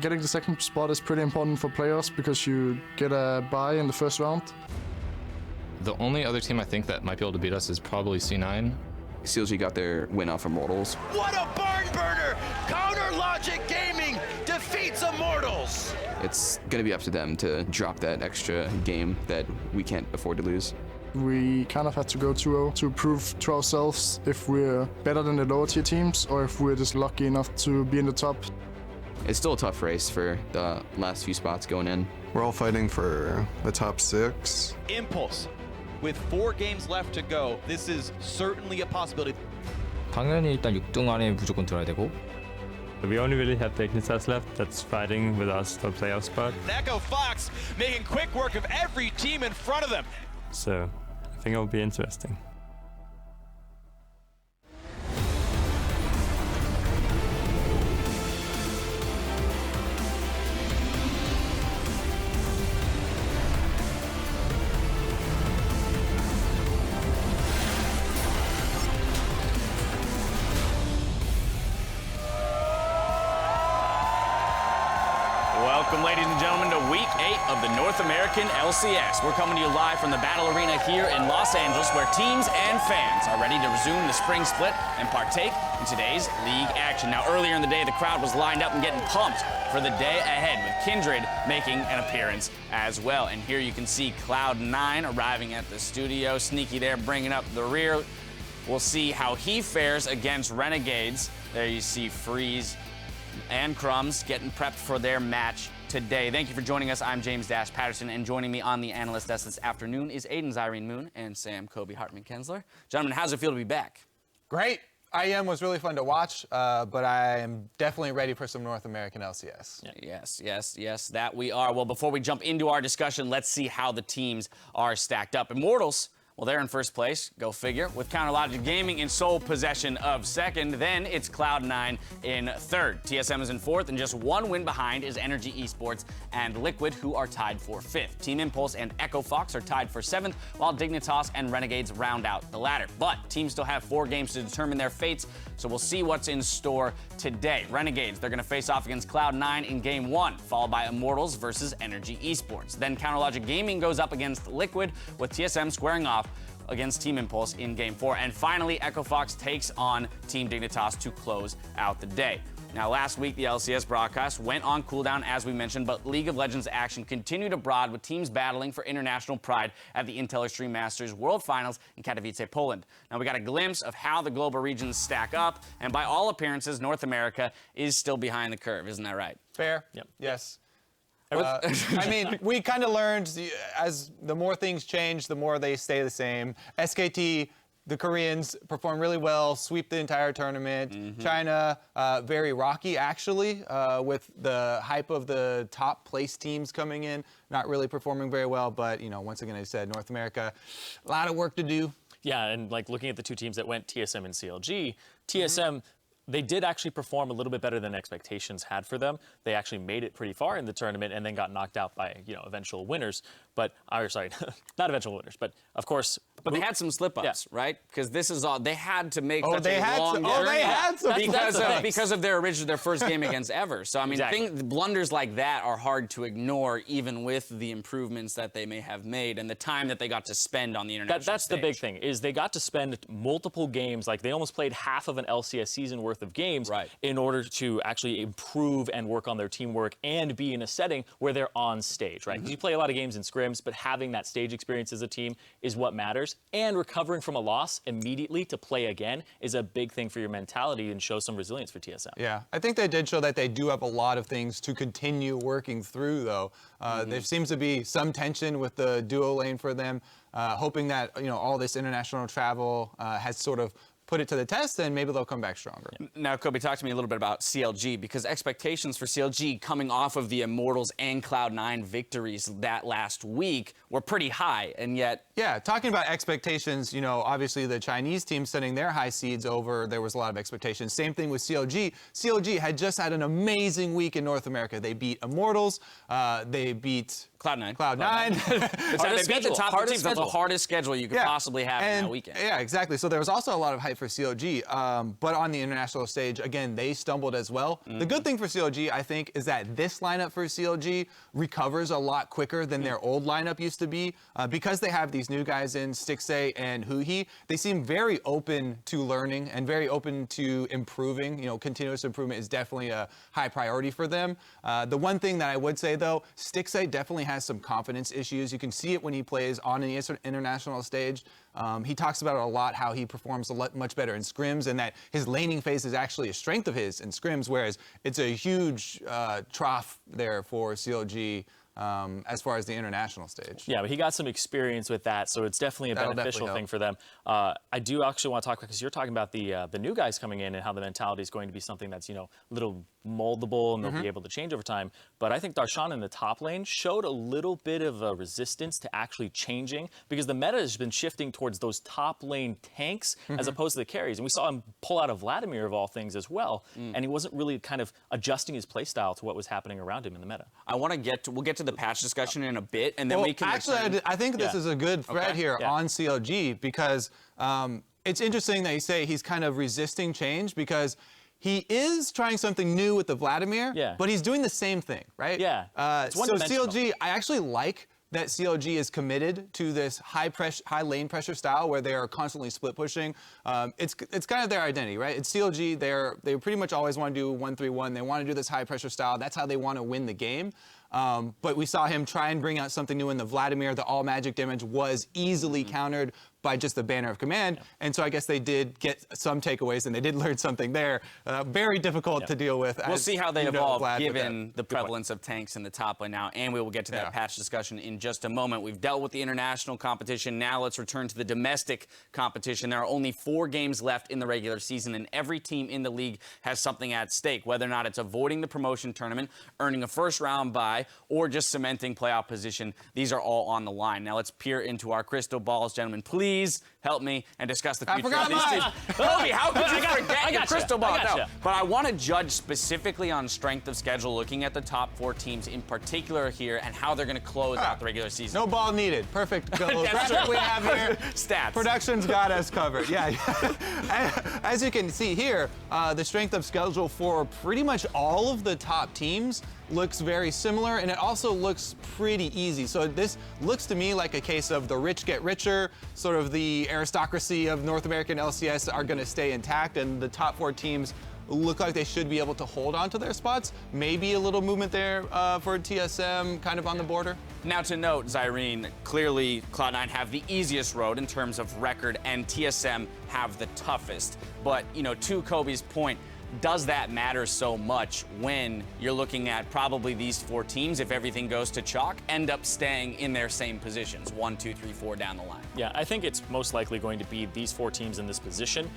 Getting the second spot is pretty important for players because you get a bye in the first round. The only other team I think that might be able to beat us is probably C9. CLG got their win off Immortals. What a barn burner! Counter Logic Gaming defeats Immortals! It's going to be up to them to drop that extra game that we can't afford to lose. We kind of had to go 2-0 to prove to ourselves if we're better than the lower tier teams or if we're just lucky enough to be in the top. It's still a tough race for the last few spots going in. We're all fighting for the top 6. Impulse. With 4 games left to go, this is certainly a possibility. 당연히 일단 6등 안에 무조건 들어야 되고. We only really have Dignitas left that's fighting with us for playoff spot. Echo Fox making quick work of every team in front of them. So I think it'll be interesting. Welcome, ladies and gentlemen, to Week 8 of the North American LCS. We're coming to you live from the Battle Arena here in Los Angeles, where teams and fans are ready to resume the spring split and partake in today's league action. Now, earlier in the day, the crowd was lined up and getting pumped for the day ahead, with Kindred making an appearance as well. And here you can see Cloud9 arriving at the studio. Sneaky there, bringing up the rear. We'll see how he fares against Renegades. There you see Freeze and Crumbs getting prepped for their match today. Thank you for joining us. I'm James Dash Patterson, and joining me on the analyst desk this afternoon is Aiden Zyrene Moon and Sam Kobe Hartman Kensler. Gentlemen, how's it feel to be back? Great. IEM was really fun to watch, but I am definitely ready for some North American LCS. Yes, that we are. Well, before we jump into our discussion, let's see how the teams are stacked up. Immortals, well, they're in first place, go figure, with Counter Logic Gaming in sole possession of second. Then it's Cloud9 in third. TSM is in fourth, and just one win behind is Energy Esports and Liquid, who are tied for fifth. Team Impulse and Echo Fox are tied for seventh, while Dignitas and Renegades round out the ladder. But teams still have 4 games to determine their fates, so we'll see what's in store today. Renegades, they're going to face off against Cloud9 in Game 1, followed by Immortals versus Energy Esports. Then Counter Logic Gaming goes up against Liquid, with TSM squaring off against Team Impulse in Game 4. And finally, Echo Fox takes on Team Dignitas to close out the day. Now, last week, the LCS broadcast went on cooldown, as we mentioned, but League of Legends action continued abroad, with teams battling for international pride at the Intel Extreme Masters World Finals in Katowice, Poland. Now, we got a glimpse of how the global regions stack up, and by all appearances, North America is still behind the curve. Isn't that right? Fair? Yep. Yes. I mean, we kind of learned as the more things change, the more they stay the same. SKT, the Koreans, perform really well, sweep the entire tournament. China, very rocky, actually, with the hype of the top place teams coming in, not really performing very well. But, you know, once again, I said North America, a lot of work to do. Yeah, and like looking at the two teams that went, TSM and CLG, TSM, they did actually perform a little bit better than expectations had for them. They actually made it pretty far in the tournament and then got knocked out by, you know, eventual winners. But, sorry, not eventual winners, but of course. But they had some slip-ups, right? Because this is all, they had to make such they a had long some, journey. they had some because of their first game against Ever. So, I mean, Exactly. blunders like that are hard to ignore, even with the improvements that they may have made and the time that they got to spend on the international That's stage. the big thing, is they got to spend multiple games, like they almost played half of an LCS season worth of games in order to actually improve and work on their teamwork and be in a setting where they're on stage, right? 'Cause you play a lot of games in scrims, but having that stage experience as a team is what matters. And recovering from a loss immediately to play again is a big thing for your mentality and show some resilience for TSM. Yeah, I think they did show that they do have a lot of things to continue working through, though. There seems to be some tension with the duo lane for them, hoping that, you know, all this international travel has sort of put it to the test, and maybe they'll come back stronger. Now, Kobe, talk to me a little bit about CLG, because expectations for CLG coming off of the Immortals and Cloud9 victories that last week were pretty high, and yet... Yeah, talking about expectations, you know, obviously the Chinese team sending their high seeds over, there was a lot of expectations. Same thing with CLG. CLG had just had an amazing week in North America. They beat Immortals, they beat... Cloud9. They beat the top teams. That's the hardest schedule you could possibly have in that weekend. Yeah, exactly. So there was also a lot of hype night for COG, but on the international stage, again, they stumbled as well. The good thing for COG, I think, is that this lineup for COG recovers a lot quicker than their old lineup used to be. Because they have these new guys in, Stixay and Huhi, they seem very open to learning and very open to improving. You know, continuous improvement is definitely a high priority for them. The one thing that I would say, though, Stixay definitely has some confidence issues. You can see it when he plays on the international stage. He talks about it a lot, how he performs much better in scrims, and that his laning phase is actually a strength of his in scrims, whereas it's a huge trough there for CLG as far as the international stage. Yeah, but he got some experience with that, so it's definitely a beneficial thing for them. I do actually want to talk about, because you're talking about the new guys coming in and how the mentality is going to be something that's, you know, a little moldable and they'll be able to change over time. But I think Darshan in the top lane showed a little bit of a resistance to actually changing, because the meta has been shifting towards those top lane tanks as opposed to the carries. And we saw him pull out of Vladimir of all things as well, and he wasn't really kind of adjusting his playstyle to what was happening around him in the meta. We'll get to the patch discussion in a bit, and then we can actually, I think this is a good thread here on CLG, because it's interesting that you say he's kind of resisting change, because he is trying something new with the Vladimir, but he's doing the same thing, right? Yeah. So CLG, I actually like that CLG is committed to this high lane pressure style where they are constantly split pushing. It's kind of their identity, right? It's CLG. They pretty much always want to do 1-3-1. They want to do this high pressure style. That's how they want to win the game. But we saw him try and bring out something new in the Vladimir. The all magic damage was easily countered by just the banner of command. And so I guess they did get some takeaways, and they did learn something there. Very difficult to deal with. We'll see how they evolve given the prevalence of tanks in the top lane now, and we will get to that patch discussion in just a moment. We've dealt with the international competition. Now let's return to the domestic competition. There are only 4 games left in the regular season, and every team in the league has something at stake, whether or not it's avoiding the promotion tournament, earning a first-round bye, or just cementing playoff position. These are all on the line. Now let's peer into our crystal balls, gentlemen. Please help me and discuss the future of these teams. Kobe, how could you forget your crystal ball? No, but I want to judge specifically on strength of schedule, looking at the top 4 teams in particular here and how they're going to close out the regular season. No ball needed. Perfect. That's what we have here. Stats. Production's got us covered. Yeah. As you can see here, the strength of schedule for pretty much all of the top teams looks very similar, and it also looks pretty easy. So this looks to me like a case of the rich get richer, sort of the aristocracy of North American LCS are going to stay intact, and the top 4 teams look like they should be able to hold on to their spots. Maybe a little movement there for TSM, kind of on the border. Now to note, Zyrene, clearly Cloud9 have the easiest road in terms of record, and TSM have the toughest. But, you know, to Kobe's point, does that matter so much when you're looking at probably these 4 teams, if everything goes to chalk, end up staying in their same positions, 1, 2, 3, 4 down the line? Yeah, I think it's most likely going to be these 4 teams in this position.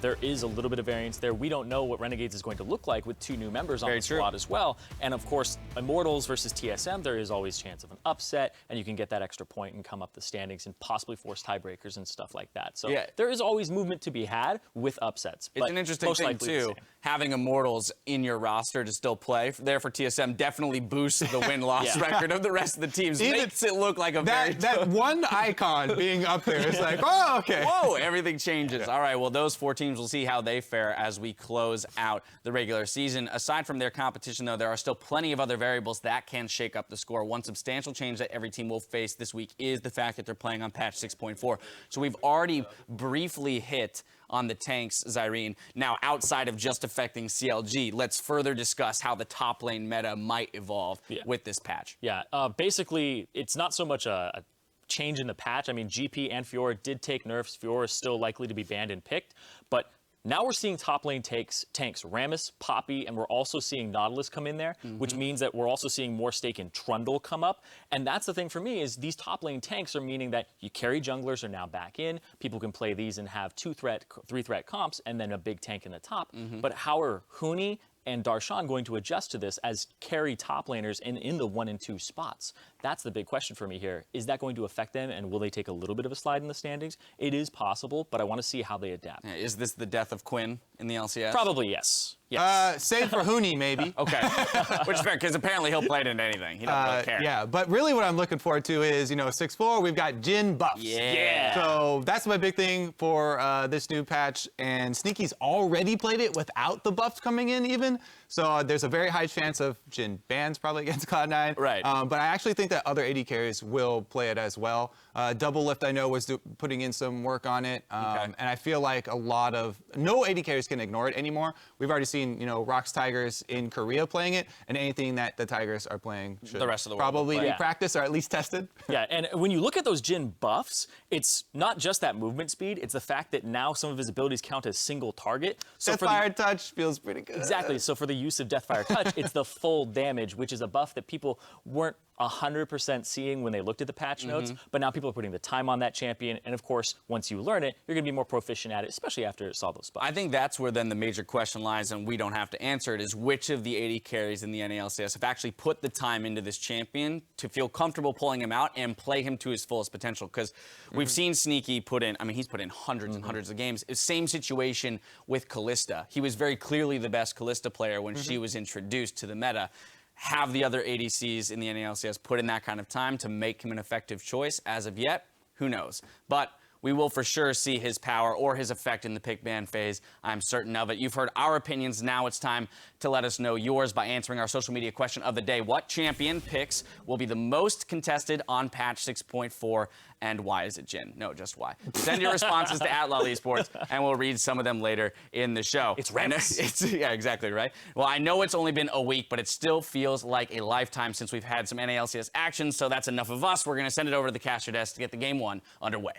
There is a little bit of variance there. We don't know what Renegades is going to look like with 2 new members on the squad as well. And of course, Immortals versus TSM, there is always chance of an upset, and you can get that extra point and come up the standings and possibly force tiebreakers and stuff like that. So there is always movement to be had with upsets. It's an interesting thing too. Having Immortals in your roster to still play there for TSM definitely boosts the win-loss record of the rest of the teams. Makes it look like a that one icon being up there is like, oh, okay. Whoa, everything changes. All right, well, those 4 teams, we'll see how they fare as we close out the regular season. Aside from their competition, though, there are still plenty of other variables that can shake up the score. One substantial change that every team will face this week is the fact that they're playing on patch 6.4. So we've already briefly hit on the tanks, Zyrene. Now, outside of just affecting CLG, let's further discuss how the top lane meta might evolve with this patch. Yeah, basically, it's not so much a change in the patch. I mean, GP and Fiora did take nerfs. Fiora is still likely to be banned and picked, but now we're seeing top lane tanks Rammus, Poppy, and we're also seeing Nautilus come in there, which means that we're also seeing more stake in Trundle come up. And that's the thing for me is these top lane tanks are meaning that you carry junglers are now back in. People can play these and have 2-threat, 3-threat comps, and then a big tank in the top. But how are Huni and Darshan going to adjust to this as carry top laners in the 1 and 2 spots? That's the big question for me here. Is that going to affect them, and will they take a little bit of a slide in the standings? It is possible, but I want to see how they adapt. Is this the death of Quinn in the LCS? Probably yes. Yes. Save for Hooney, maybe. Okay. Which is fair, because apparently he'll play it into anything. He doesn't really care. Yeah, but really what I'm looking forward to is, 6'4", we've got Jin buffs. Yeah. So that's my big thing for this new patch. And Sneaky's already played it without the buffs coming in even. So there's a very high chance of Jin bans probably against Cloud9. Right. But I actually think that other AD carries will play it as well. Double Lift, I know, was putting in some work on it. And I feel like no AD carries can ignore it anymore. We've already seen, Rock's Tigers in Korea playing it, and anything that the Tigers are playing should the rest of the world probably be practiced or at least tested. Yeah, and when you look at those Jin buffs, it's not just that movement speed, it's the fact that now some of his abilities count as single target. So Deathfire Touch feels pretty good. Exactly, so for the use of Deathfire Touch, it's the full damage, which is a buff that people weren't 100% seeing when they looked at the patch notes, but now people are putting the time on that champion, and of course, once you learn it, you're going to be more proficient at it, especially after it saw those buffs. I think that's where then the major question lies, and we don't have to answer it, is which of the AD carries in the NALCS have actually put the time into this champion to feel comfortable pulling him out and play him to his fullest potential. Because we've seen Sneaky put in, he's put in hundreds and hundreds of games. Same situation with Kalista. He was very clearly the best Kalista player when she was introduced to the meta. Have the other ADCs in the NALCS put in that kind of time to make him an effective choice? As of yet, who knows? But we will for sure see his power or his effect in the pick ban phase. I'm certain of it. You've heard our opinions. Now it's time to let us know yours by answering our social media question of the day. What champion picks will be the most contested on patch 6.4, and why is it Jin? No, just why. Send your responses to @LolEsports, and we'll read some of them later in the show. It's Remus. Yeah, exactly, right? Well, I know it's only been a week, but it still feels like a lifetime since we've had some NALCS action, so that's enough of us. We're going to send it over to the caster desk to get the game one underway.